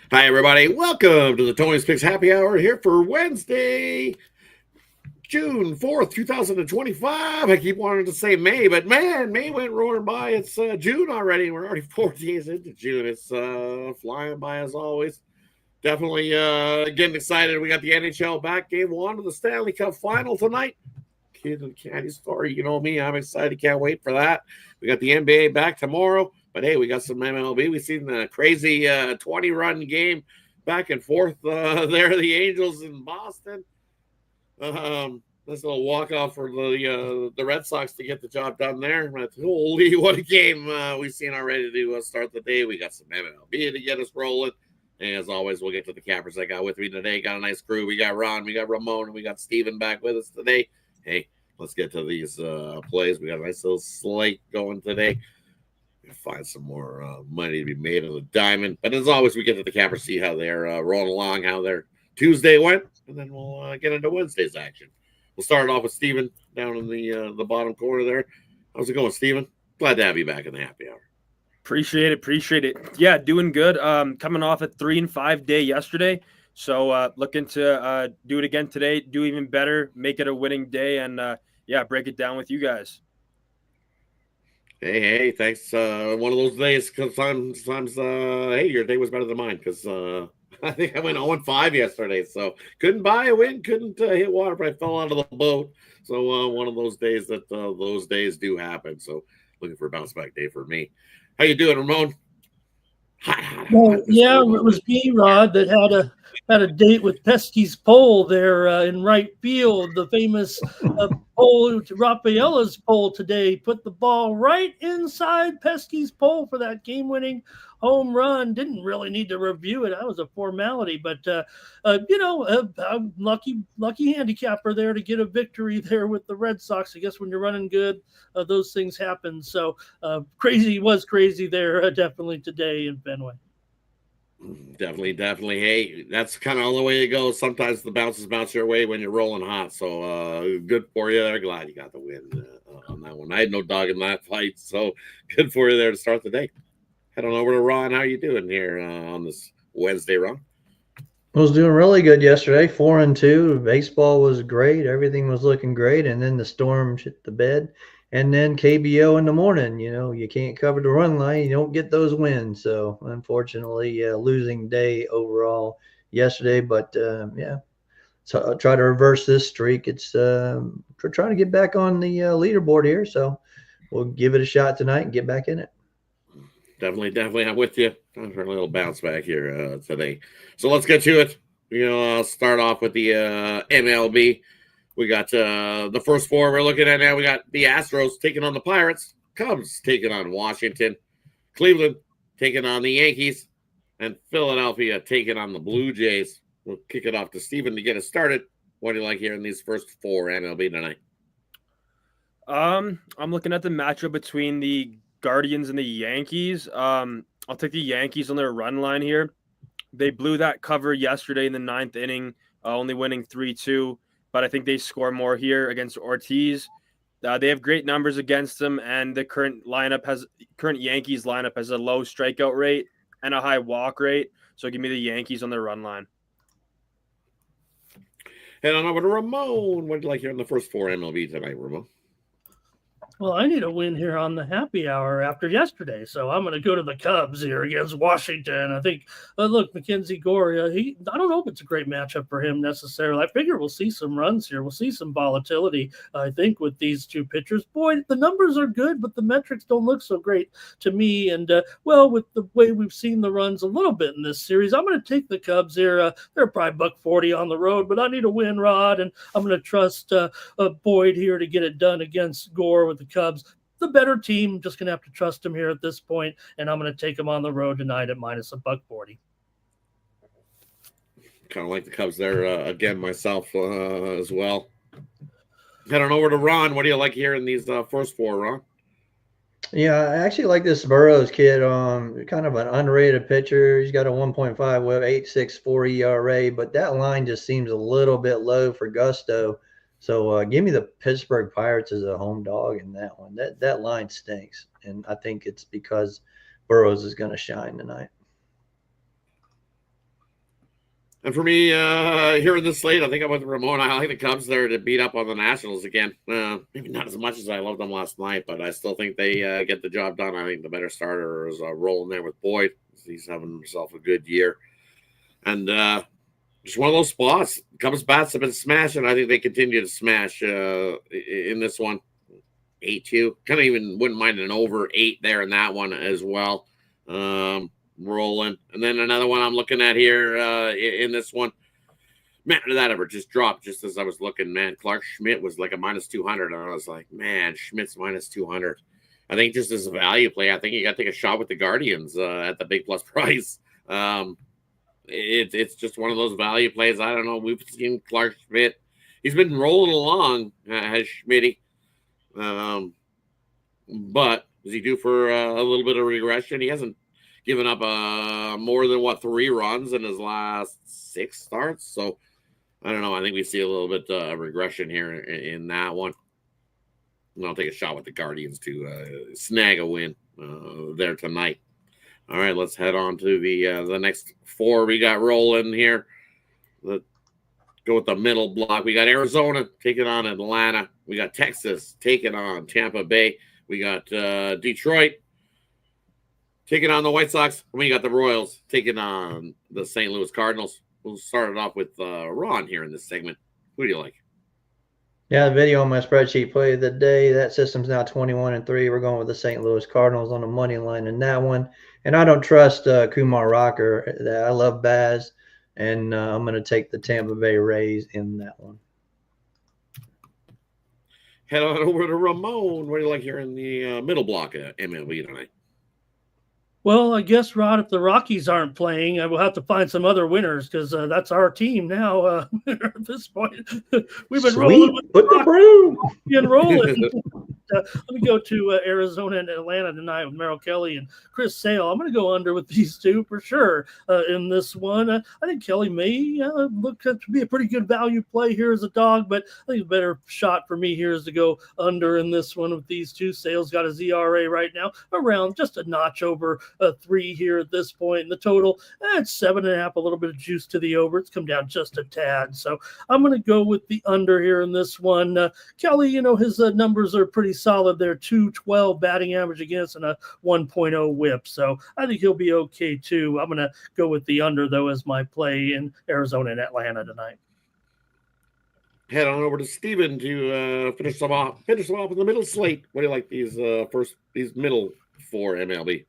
Hi, everybody. Welcome to the Tony's Picks Happy Hour here for Wednesday, June 4th, 2025. I keep wanting to say May, but man, May went roaring by. It's June already. We're already 4 days into June. It's flying by as always. Definitely getting excited. We got the NHL back. Game 1 of the Stanley Cup Final tonight. Kid and Caddy story. You know me. I'm excited. Can't wait for that. We got the NBA back tomorrow. But hey, we got some MLB. We've seen the crazy 20-run game back and forth there. The Angels in Boston. This little walk-off for the Red Sox to get the job done there. But holy, what a game we've seen already to start the day. We got some MLB to get us rolling. And as always, we'll get to the cappers I got with me today. Got a nice crew. We got Ron, we got Ramon, and we got Steven back with us today. Hey, let's get to these plays. We got a nice little slate going today. Find some more money to be made on the diamond. But as always, we get to the cappers, see how they're rolling along, how their Tuesday went, and then we'll get into Wednesday's action. We'll start it off with Steven down in the bottom corner there. How's it going, Steven? Glad to have you back in the happy hour. Appreciate it. Yeah, doing good. Coming off a 3-5 day yesterday. So looking to do it again today, do even better, make it a winning day, and break it down with you guys. Hey, thanks. One of those days, because sometimes hey, your day was better than mine, because I think I went 0-5 yesterday, so couldn't buy a win, couldn't hit water, but I fell out of the boat. So one of those days that those days do happen. So looking for a bounce back day for me. How you doing, Ramon? Well, yeah, it was B-Rod that had a date with Pesky's pole there in right field. The famous pole, Rafaela's pole today, put the ball right inside Pesky's pole for that game-winning home run. Didn't really need to review it. That was a formality, but I'm lucky handicapper there to get a victory there with the Red Sox. I guess when you're running good, those things happen. So crazy there definitely today in Fenway. Definitely. Hey, that's kind of the way it goes. Sometimes the bounces bounce your way when you're rolling hot. So good for you there. Glad you got the win on that one. I had no dog in that fight, so good for you there to start the day. Head on over to Ron. How you doing here on this Wednesday, Ron? I was doing really good yesterday, 4-2. Baseball was great. Everything was looking great. And then the storm shit the bed. And then KBO in the morning, you can't cover the run line. You don't get those wins. So unfortunately, losing day overall yesterday. But so I'll try to reverse this streak. It's trying to get back on the leaderboard here. So we'll give it a shot tonight and get back in it. Definitely. I'm with you. Time for a little bounce back here today. So let's get to it. I'll start off with the MLB. We got the first four we're looking at now. We got the Astros taking on the Pirates, Cubs taking on Washington, Cleveland taking on the Yankees, and Philadelphia taking on the Blue Jays. We'll kick it off to Steven to get us started. What do you like here in these first four MLB tonight? I'm looking at the matchup between the Guardians and the Yankees. I'll take the Yankees on their run line here. They blew that cover yesterday in the ninth inning, only winning 3-2. But I think they score more here against Ortiz. They have great numbers against them, and the current Yankees lineup has a low strikeout rate and a high walk rate. So give me the Yankees on their run line. Head on over to Ramon. What do you like here in the first four MLB tonight, Ramon? Well, I need a win here on the happy hour after yesterday, so I'm going to go to the Cubs here against Washington. I think, look, Mackenzie Gore, I don't know if it's a great matchup for him necessarily. I figure we'll see some runs here. We'll see some volatility, I think, with these two pitchers. Boy, the numbers are good, but the metrics don't look so great to me. And, with the way we've seen the runs a little bit in this series, I'm going to take the Cubs here. They're probably $140 on the road, but I need a win, Rod, and I'm going to trust Boyd here to get it done against Gore with the Cubs. The better team, just going to have to trust him here at this point, and I'm going to take him on the road tonight at -$140. Kind of like the Cubs there again myself as well. Head on over to Ron. What do you like here in these first four, Ron? Yeah, I actually like this Burrows kid. Kind of an underrated pitcher. He's got a 1.5 WHIP, 8.64 ERA, but that line just seems a little bit low for gusto. So give me the Pittsburgh Pirates as a home dog in that one. That line stinks, and I think it's because Burrows is going to shine tonight. And for me, here in this slate, I think I'm with Ramon. I like the Cubs there to beat up on the Nationals again. Maybe not as much as I loved them last night, but I still think they get the job done. I think the better starter is rolling there with Boyd. He's having himself a good year. And just one of those spots. Cubs bats have been smashing. I think they continue to smash in this one. 8-2. Kind of even wouldn't mind an over 8 there in that one as well. Rolling. And then another one I'm looking at here in this one. Man, that ever just dropped just as I was looking, man. Clark Schmidt was like a minus 200. And I was like, man, Schmidt's minus 200. I think just as a value play, I think you got to take a shot with the Guardians at the big plus price. It's just one of those value plays. I don't know. We've seen Clark Schmidt. He's been rolling along, has Schmitty. But is he due for a little bit of regression? He hasn't given up more than 3 runs in his last 6 starts. So I don't know. I think we see a little bit of regression here in that one. And I'll take a shot with the Guardians to snag a win there tonight. All right, let's head on to the next 4 we got rolling here. Let's go with the middle block. We got Arizona taking on Atlanta. We got Texas taking on Tampa Bay. We got Detroit taking on the White Sox. And we got the Royals taking on the St. Louis Cardinals. We'll start it off with Ron here in this segment. Who do you like? Yeah, the video on my spreadsheet play of the day. That system's now 21-3. We're going with the St. Louis Cardinals on the money line in that one. And I don't trust Kumar Rocker. I love Baz. And I'm going to take the Tampa Bay Rays in that one. Head on over to Ramon. What do you like here in the middle block of MLB tonight? Well, I guess, Rod, if the Rockies aren't playing, I will have to find some other winners because that's our team now. At this point, we've been rolling with the broom and rolling. Let me go to Arizona and Atlanta tonight with Merrill Kelly and Chris Sale. I'm going to go under with these two for sure in this one. I think Kelly may look to be a pretty good value play here as a dog, but I think a better shot for me here is to go under in this one with these two. Sale's got a ZRA right now around just a notch over 3 here at this point. And the total, it's 7.5, a little bit of juice to the over. It's come down just a tad. So I'm going to go with the under here in this one. Kelly, his numbers are pretty solid there. 212 batting average against and a 1.0 whip. So I think he'll be okay too. I'm going to go with the under though as my play in Arizona and Atlanta tonight. Head on over to Steven to finish them off in the middle slate. What do you like these middle 4 MLB?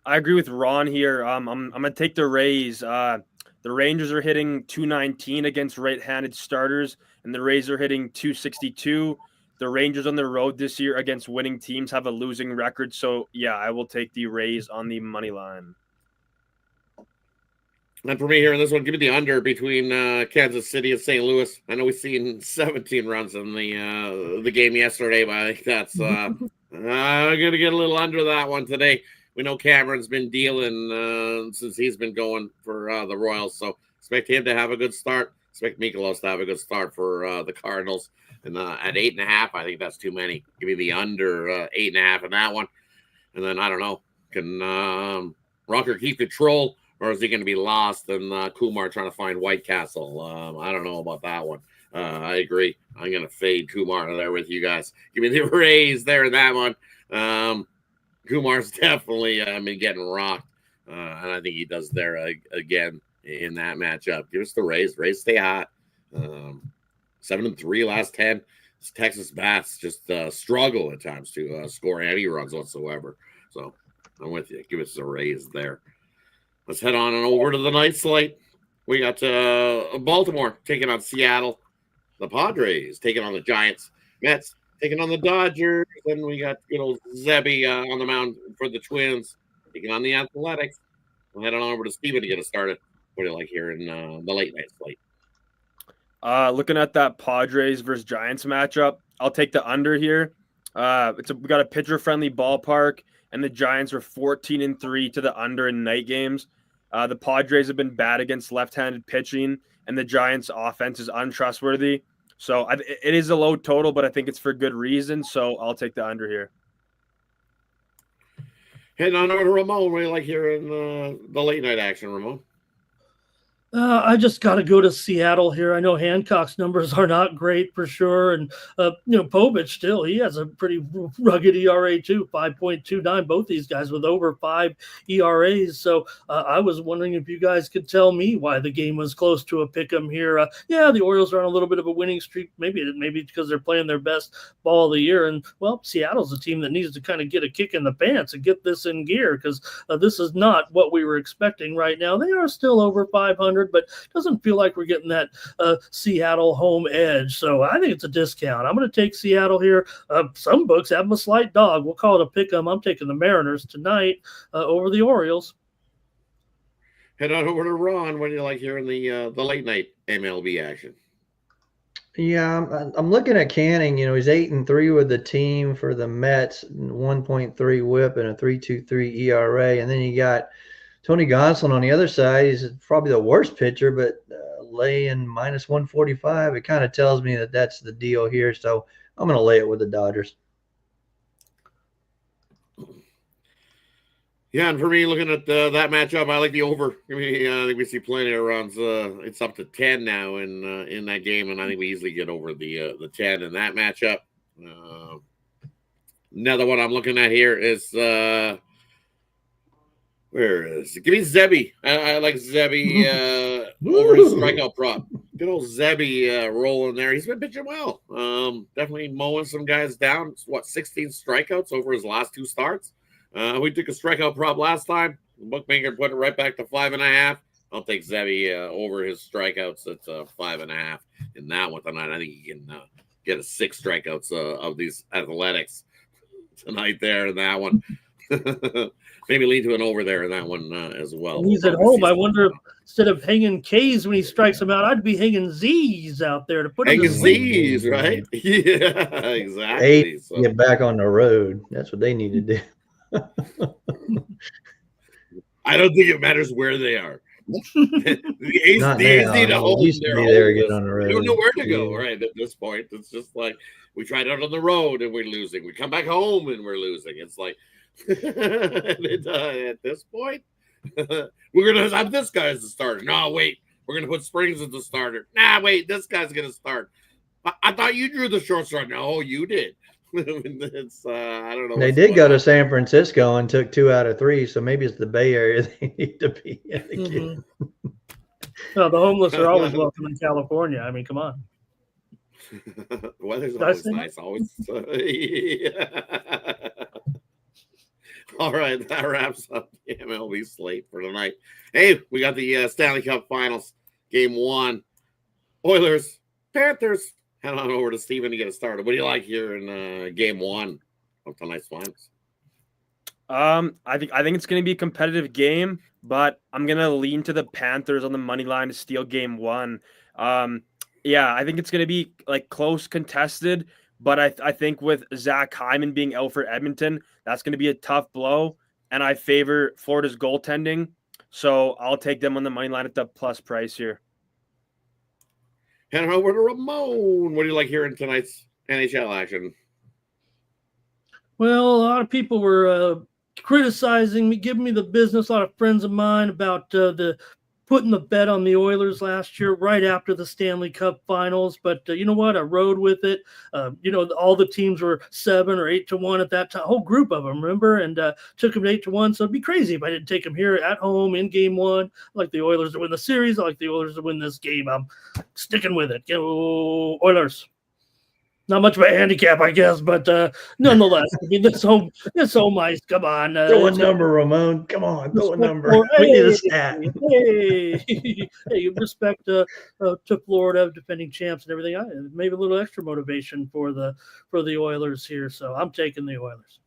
I agree with Ron here. I'm gonna take the Rays. The Rangers are hitting 219 against right-handed starters, and the Rays are hitting 262. The Rangers on the road this year against winning teams have a losing record. So, yeah, I will take the Rays on the money line. And for me here in this one, give me the under between Kansas City and St. Louis. I know we've seen 17 runs in the game yesterday, but I think that's I'm going to get a little under that one today. We know Cameron's been dealing since he's been going for the Royals, so expect him to have a good start. Expect Mikolas to have a good start for the Cardinals. And at 8.5, I think that's too many. Give me the under 8.5 in that one. And then, I don't know, can Rocker keep control, or is he going to be lost and Kumar trying to find White Castle? I don't know about that one. I agree. I'm going to fade Kumar there with you guys. Give me the Rays there in that one. Kumar's definitely been getting rocked, and I think he does there again in that matchup. Give us the Rays. Rays stay hot. 7-3 last 10. Texas bats just struggle at times to score any runs whatsoever. So I'm with you. Give us the Rays there. Let's head on and over to the night slate. We got Baltimore taking on Seattle. The Padres taking on the Giants. Mets taking on the Dodgers. And we got good old Zebby on the mound for the Twins taking on the Athletics. We'll head on over to Steven to get us started. What do you like here in the late night slate? Looking at that Padres versus Giants matchup, I'll take the under here. We got a pitcher-friendly ballpark, and the Giants are 14-3 to the under in night games. The Padres have been bad against left-handed pitching, and the Giants' offense is untrustworthy. So it is a low total, but I think it's for good reason. So I'll take the under here. Heading on over to Ramon. What do you like here in the late night action, Ramon? I just got to go to Seattle here. I know Hancock's numbers are not great for sure. And, Povich still, he has a pretty rugged ERA too, 5.29. Both these guys with over 5 ERAs. So I was wondering if you guys could tell me why the game was close to a pick 'em here. Yeah, the Orioles are on a little bit of a winning streak. Maybe because they're playing their best ball of the year. And, well, Seattle's a team that needs to kind of get a kick in the pants and get this in gear because this is not what we were expecting right now. They are still over 500. But doesn't feel like we're getting that Seattle home edge. So I think it's a discount. I'm going to take Seattle here. Some books have them a slight dog. We'll call it a pick 'em. I'm taking the Mariners tonight over the Orioles. Head on over to Ron. What do you like here in the late night MLB action? Yeah, I'm looking at Canning. He's 8-3 with the team for the Mets, 1.3 WHIP and a 3.23 ERA, and then you got Tony Gonsolin on the other side. He's probably the worst pitcher, but laying minus 145. It kind of tells me that that's the deal here. So I'm going to lay it with the Dodgers. Yeah, and for me, looking at that matchup, I like the over. I think we see plenty of runs. It's up to 10 now in that game, and I think we easily get over the 10 in that matchup. Another one I'm looking at here is where is it? Give me Zebby. I like Zebby over his strikeout prop. Good old Zebby rolling there. He's been pitching well. Definitely mowing some guys down. 16 strikeouts over his last 2 starts. We took a strikeout prop last time. The bookmaker put it right back to 5.5. I'll take Zebby over his strikeouts at 5.5 in that one tonight. I think he can get a 6 strikeouts of these Athletics tonight there in that one. Maybe lean to an over there in that one as well. When he's at home, I wonder if instead of hanging K's when he strikes them out, I'd be hanging Z's out there to put him to sleep. Z's, right? Yeah, exactly. So get back on the road. That's what they need to do. I don't think it matters where they are. The A's need a home. There again on the road. They don't know where to go, right? At this point, it's just like we tried out on the road and we're losing. We come back home and we're losing. It's like at this point, we're gonna have this guy as the starter. No, wait, we're gonna put Springs as the starter. Nah, wait, this guy's gonna start. I thought you drew the short straw. No, you did. It's I don't know. They did go to San Francisco and took 2 out of 3, so maybe it's the Bay Area they need to be in again. Well, the homeless are always welcome in California. I mean, come on. The weather's always nice. Always. Yeah. All right, that wraps up the MLB slate for tonight. Hey, we got the Stanley Cup Finals, Game 1. Oilers, Panthers. Head on over to Steven to get it started. What do you like here in Game 1 of tonight's Finals? I think it's going to be a competitive game, but I'm going to lean to the Panthers on the money line to steal Game 1. Yeah, I think it's going to be like close contested, but I think with Zach Hyman being out for Edmonton, that's going to be a tough blow, and I favor Florida's goaltending, so I'll take them on the money line at the plus price here. Head over to Ramon. What do you like here in tonight's NHL action? Well, a lot of people were criticizing me, giving me the business. A lot of friends of mine about the putting the bet on the Oilers last year right after the Stanley Cup Finals. But you know what? I rode with it. All the teams were 7 or 8 to 1 at that time. A whole group of them, remember? And took them 8 to 1. So it'd be crazy if I didn't take them here at home in Game 1. I like the Oilers to win the series. I like the Oilers to win this game. I'm sticking with it. Go Oilers. Not much of a handicap, I guess, but nonetheless, I mean, this home ice. Come on, throw a number, Ramon. Come on, throw a number. We need a stat. Hey, respect to Florida, defending champs and everything. Maybe a little extra motivation for the Oilers here. So I'm taking the Oilers.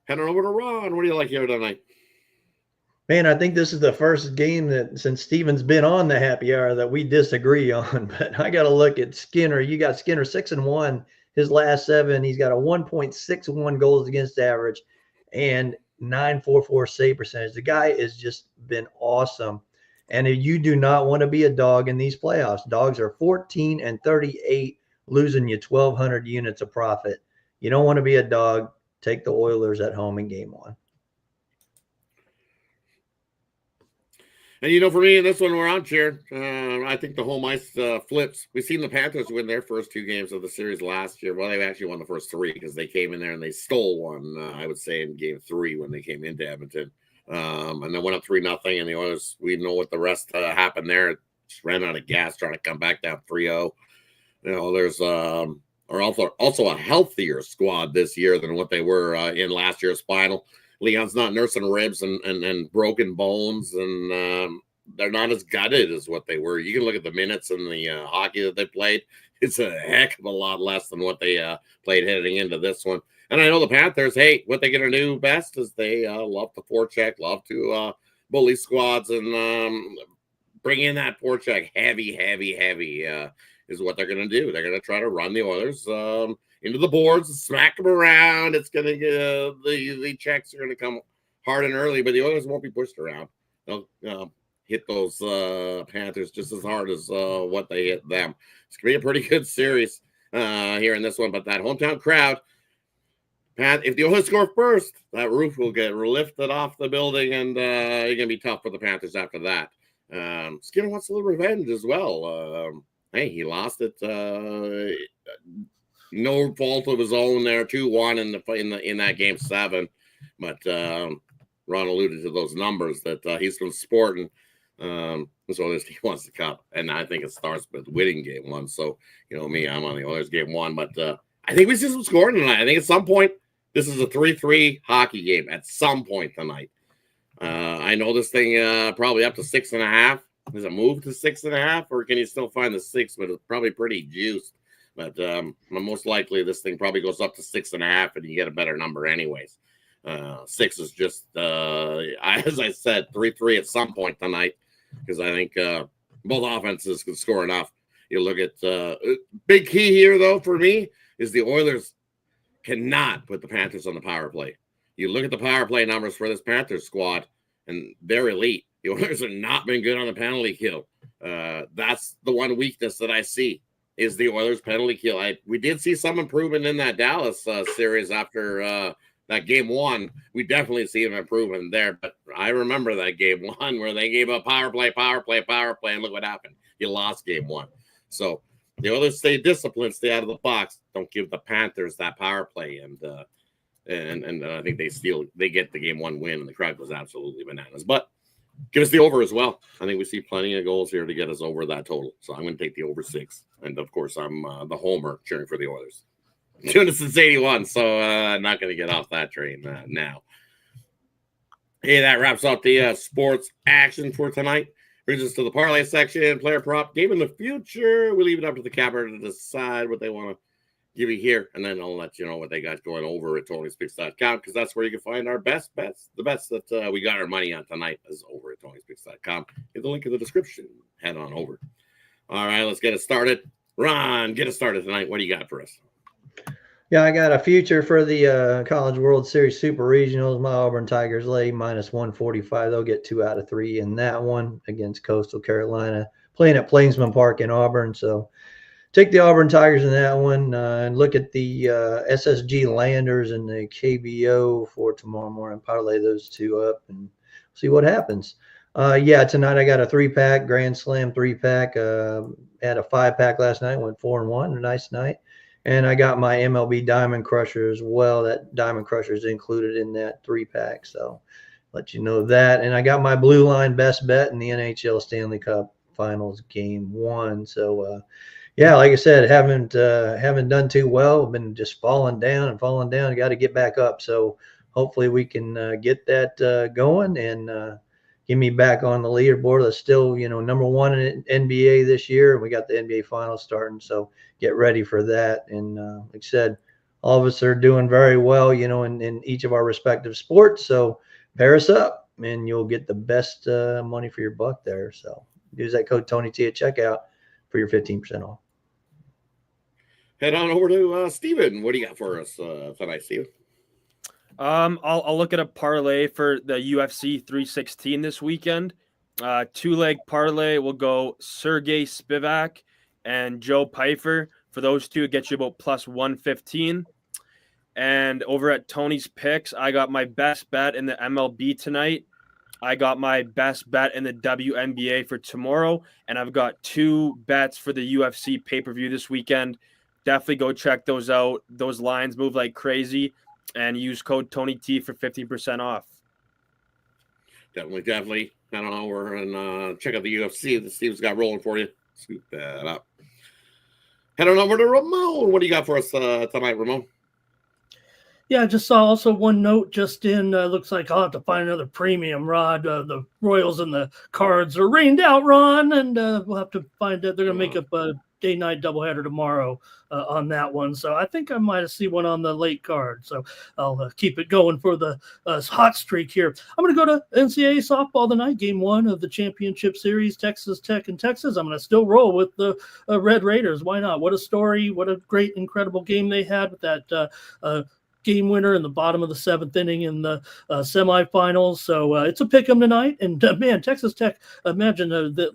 Heading over to Ron. What do you like here tonight? Man, I think this is the first game that since Steven's been on the happy hour that we disagree on. But I got to look at Skinner. You got Skinner 6-1 his last 7. He's got a 1.61 goals against average and 9.44 save percentage. The guy has just been awesome. And you do not want to be a dog in these playoffs. Dogs are 14-38, losing you 1,200 units of profit. You don't want to be a dog. Take the Oilers at home in Game 1. And for me, in this one, where I'm cheering, I think the home ice flips. We've seen the Panthers win their first 2 games of the series last year. Well, they actually won the first 3 because they came in there and they stole one, I would say, in game 3 when they came into Edmonton. And then went up 3-0, and the Oilers, we know what the rest happened there. Just ran out of gas trying to come back down 3-0. There's also a healthier squad this year than what they were in last year's final. Leon's not nursing ribs and broken bones, and they're not as gutted as what they were. You can look at the minutes and the hockey that they played. It's a heck of a lot less than what they played heading into this one. And I know the Panthers, hey, what they're going to do best is they love to forecheck, love to bully squads, and bring in that forecheck heavy is what they're going to do. They're going to try to run the Oilers into the boards and smack them around. It's going to get the checks are going to come hard and early, but the Oilers won't be pushed around. They'll hit those Panthers just as hard as what they hit them. It's going to be a pretty good series here in this one, but that hometown crowd, if the Oilers score first, that roof will get lifted off the building, and it's going to be tough for the Panthers after that. Skinner wants a little revenge as well. Hey, he lost it. No fault of his own there, 2-1 in that game 7. But Ron alluded to those numbers that he's from sporting. So he wants the cup, and I think it starts with winning game 1. So me, I'm on the Oilers game 1, but I think we see some scoring tonight. I think at some point this is a 3-3 hockey game at some point tonight. I know this thing probably up to 6.5. Does it move to 6.5, or can you still find the 6? But it's probably pretty juiced. But most likely this thing probably goes up to 6.5, and you get a better number anyways. 6 is just, as I said, 3-3 at some point tonight, because I think both offenses can score enough. You look at big key here, though, for me, is the Oilers cannot put the Panthers on the power play. You look at the power play numbers for this Panthers squad, and they're elite. The Oilers have not been good on the penalty kill. That's the one weakness that I see is the Oilers penalty kill. We did see some improvement in that Dallas series after that game 1. We definitely see an improvement there. But I remember that game 1 where they gave up power play, and look what happened. You lost game 1. So the Oilers stay disciplined, stay out of the box. Don't give the Panthers that power play, and I think they get the game 1 win, and the crowd goes absolutely bananas. But give us the over as well. I think we see plenty of goals here to get us over that total. So I'm going to take the over 6. And, of course, I'm the homer cheering for the Oilers. Doing it since 81, so I'm not going to get off that train now. Hey, that wraps up the sports action for tonight. Brings us to the parlay section, player prop, game in the future. We leave it up to the capper to decide what they want to give you here, and then I'll let you know what they got going over at Tony'sPicks.com, because that's where you can find our best bets. The bets that we got our money on tonight is over at Tony'sPicks.com. Hit the link in the description. Head on over. All right, let's get it started. Ron, get us started tonight. What do you got for us? Yeah, I got a future for the College World Series Super Regionals. My Auburn Tigers lay -145. They'll get 2 out of 3 in that one against Coastal Carolina, playing at Plainsman Park in Auburn. So take the Auburn Tigers in that one, and look at the SSG Landers and the KBO for tomorrow morning. Parlay those 2 up and see what happens. Tonight I got a 3-pack, Grand Slam 3-pack. Had a 5-pack last night, went 4-1, a nice night. And I got my MLB Diamond Crusher as well. That Diamond Crusher is included in that 3-pack, so let you know that. And I got my Blue Line best bet in the NHL Stanley Cup Finals Game 1. So, like I said, haven't done too well. Been just falling down. Got to get back up. So hopefully we can get that going and get me back on the leaderboard. That's still, number 1 in NBA this year. And we got the NBA Finals starting, so get ready for that. And like I said, all of us are doing very well, in each of our respective sports. So pair us up, and you'll get the best money for your buck there. So use that code TonyT at checkout for your 15% off. Head on over to Steven. What do you got for us tonight, Steven? I'll look at a parlay for the UFC 316 this weekend. 2-leg parlay will go Sergey Spivak and Joe Pyfer. For those two, it gets you about +115. And over at Tony's Picks, I got my best bet in the MLB tonight. I got my best bet in the WNBA for tomorrow, and I've got 2 bets for the UFC pay-per-view this weekend. Definitely go check those out. Those lines move like crazy, and use code TonyT for 15% off. Definitely. Head on over and check out the UFC that Steve's got rolling for you. Scoop that up. Head on over to Ramon. What do you got for us tonight, Ramon? Yeah, I just saw also one note just in. Looks like I'll have to find another premium, Rod. The Royals and the Cards are rained out, Ron, and we'll have to find that. They're going to make up a day-night doubleheader tomorrow on that one. So I think I might have seen one on the late card. So I'll keep it going for the hot streak here. I'm going to go to NCAA softball tonight, game 1 of the championship series, Texas Tech and Texas. I'm going to still roll with the Red Raiders. Why not? What a story. What a great, incredible game they had with that game winner in the bottom of the 7th inning in the semifinals. So it's a pick 'em tonight. And man, Texas Tech, imagine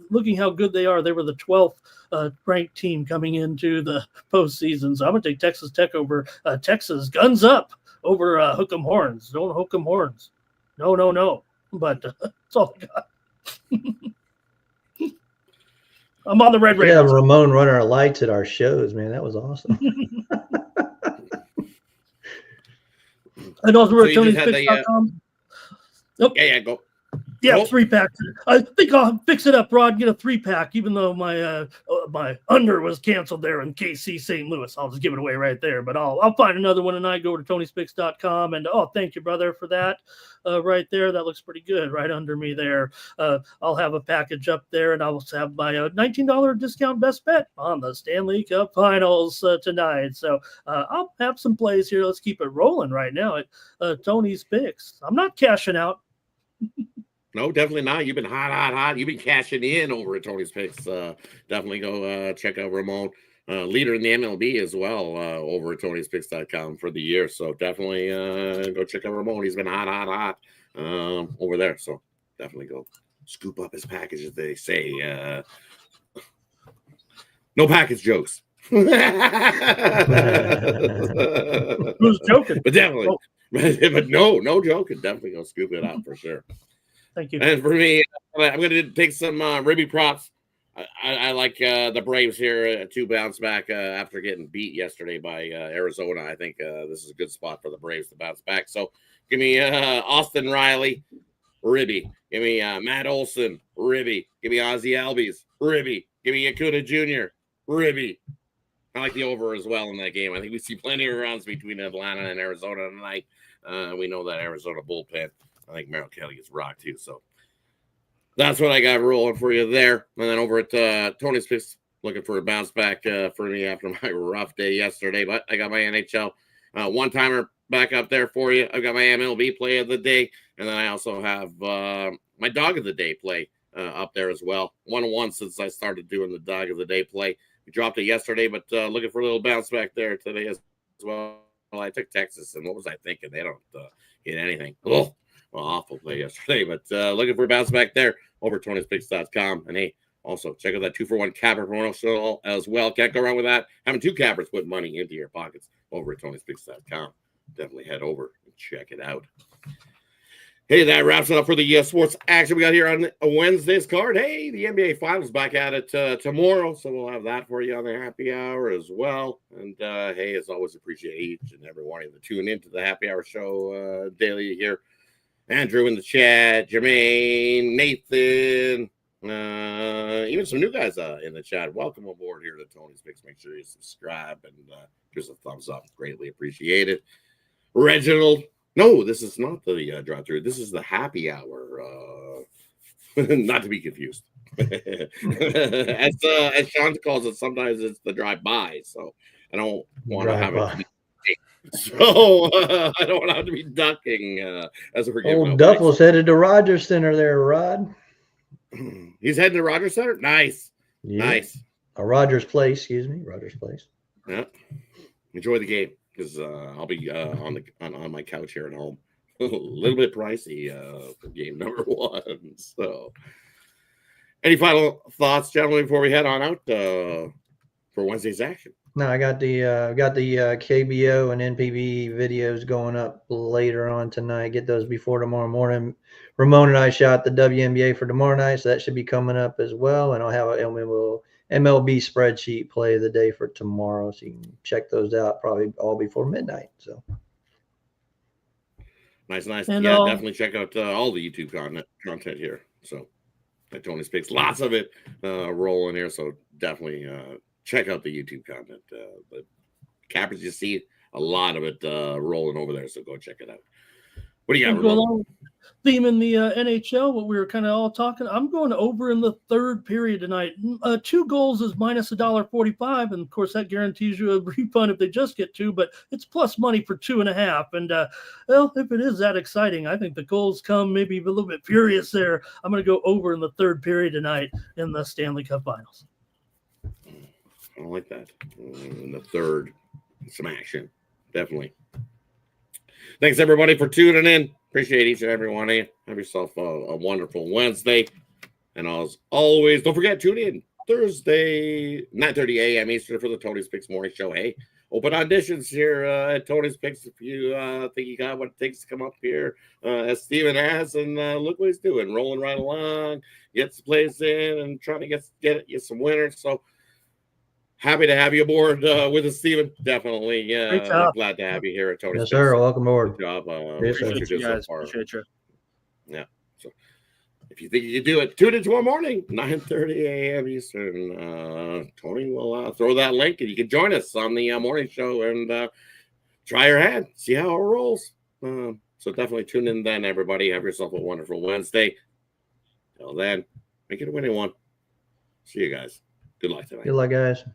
looking how good they are. They were the 12th ranked team coming into the postseason. So I'm going to take Texas Tech over Texas. Guns up over hook 'em horns. Don't hook 'em horns. No. But that's all I got. I'm on the Red Raiders. Yeah, Ramon running our lights at our shows, man. That was awesome. And also we're at Tony'sPicks.com. Yeah, go. Yeah, Oh. 3-pack. I think I'll fix it up, Rod. Get a 3-pack, even though my under was canceled there in KC St. Louis. I'll just give it away right there. But I'll find another one tonight. Go to Tony'sPicks.com. And thank you, brother, for that right there. That looks pretty good right under me there. I'll have a package up there, and I'll have my $19 discount best bet on the Stanley Cup Finals tonight. So I'll have some plays here. Let's keep it rolling right now at Tony's Picks. I'm not cashing out. No, definitely not. You've been hot. You've been cashing in over at Tony's Picks. Definitely go check out Ramon, leader in the MLB as well, over at Tony'sPicks.com for the year. So definitely go check out Ramon. He's been hot over there. So definitely go scoop up his package, as they say. No package jokes. Who's joking? But definitely. But no joking. Definitely go scoop it up for sure. Thank you. And for me, I'm going to take some Ribby props. I like the Braves here to bounce back after getting beat yesterday by Arizona. I think this is a good spot for the Braves to bounce back. So give me Austin Riley, Ribby. Give me Matt Olson, Ribby. Give me Ozzie Albies, Ribby. Give me Acuna Jr., Ribby. I like the over as well in that game. I think we see plenty of runs between Atlanta and Arizona tonight. We know that Arizona bullpen. I think Merrill Kelly gets rocked too. So that's what I got rolling for you there. And then over at Tony's Picks, looking for a bounce back for me after my rough day yesterday. But I got my NHL one-timer back up there for you. I've got my MLB play of the day. And then I also have my dog of the day play up there as well. 1-1 since I started doing the dog of the day play. We dropped it yesterday, but looking for a little bounce back there today as well. Well, I took Texas, and what was I thinking? They don't get anything. Oh. Well, awful play yesterday, but looking for a bounce back there over Tony'sPicks.com. And hey, also check out that 2-for-1 capper promotional as well. Can't go wrong with that. Having 2 cappers put money into your pockets over at Tony'sPicks.com. Definitely head over and check it out. Hey, that wraps it up for the sports action we got here on Wednesday's card. Hey, the NBA Finals back at it tomorrow, so we'll have that for you on the happy hour as well. And hey, as always, appreciate each and every one of you that tune into the happy hour show daily here. Andrew in the chat, Jermaine, Nathan, even some new guys in the chat. Welcome aboard here to Tony's Picks. Make sure you subscribe and give us a thumbs up. Greatly appreciated. Reginald, no, this is not the drive through. This is the happy hour. Not to be confused. As Sean calls it, sometimes it's the drive by. So I don't want to have it. So I don't want to have to be ducking as we're giving. Old Duffle's headed to Rogers Center there, Rod. He's heading to Rogers Center? Nice. Yeah. Nice. Rogers Place, excuse me. Rogers Place. Yeah. Enjoy the game because I'll be on my couch here at home. A little bit pricey for game number 1. So any final thoughts, gentlemen, before we head on out for Wednesday's action? No, I got the KBO and NPB videos going up later on tonight. Get those before tomorrow morning. Ramon and I shot the WNBA for tomorrow night, so that should be coming up as well. And I'll have an MLB spreadsheet play of the day for tomorrow, so you can check those out probably all before midnight. So nice. And, Yeah, definitely check out all the YouTube content here. So at Tony's Picks, lots of it rolling here. So definitely check out the YouTube content. But Cappers, you see a lot of it rolling over there, so go check it out. What do you got, Ramon? Theme in the NHL, what we were kind of all talking. I'm going over in the third period tonight. 2 goals is minus $1.45, and of course that guarantees you a refund if they just get 2. But it's plus money for 2.5. And well, if it is that exciting, I think the goals come maybe a little bit furious there. I'm going to go over in the third period tonight in the Stanley Cup Finals. I don't like that. In the third, some action, definitely. Thanks, everybody, for tuning in. Appreciate each and every one of you. Have yourself a wonderful Wednesday. And as always, don't forget, tune in Thursday, 9:30 a.m. Eastern for the Tony's Picks Morning Show. Hey, open auditions here at Tony's Picks if you think you got what it takes to come up here, as Steven has. And look what he's doing, rolling right along, gets the plays in, and trying to get you some winners. So, happy to have you aboard with us, Steven. Definitely. Glad to have you here at Tony's Yes, sir. Picks. Welcome aboard. Good job. Appreciate you guys. Appreciate you. Yeah. So if you think you can do it, tune in tomorrow morning, 9:30 a.m. Eastern. Tony will throw that link, and you can join us on the morning show and try your hand, see how it rolls. So definitely tune in then, everybody. Have yourself a wonderful Wednesday. Till then, make it a winning one. See you guys. Good luck tonight. Good luck, guys.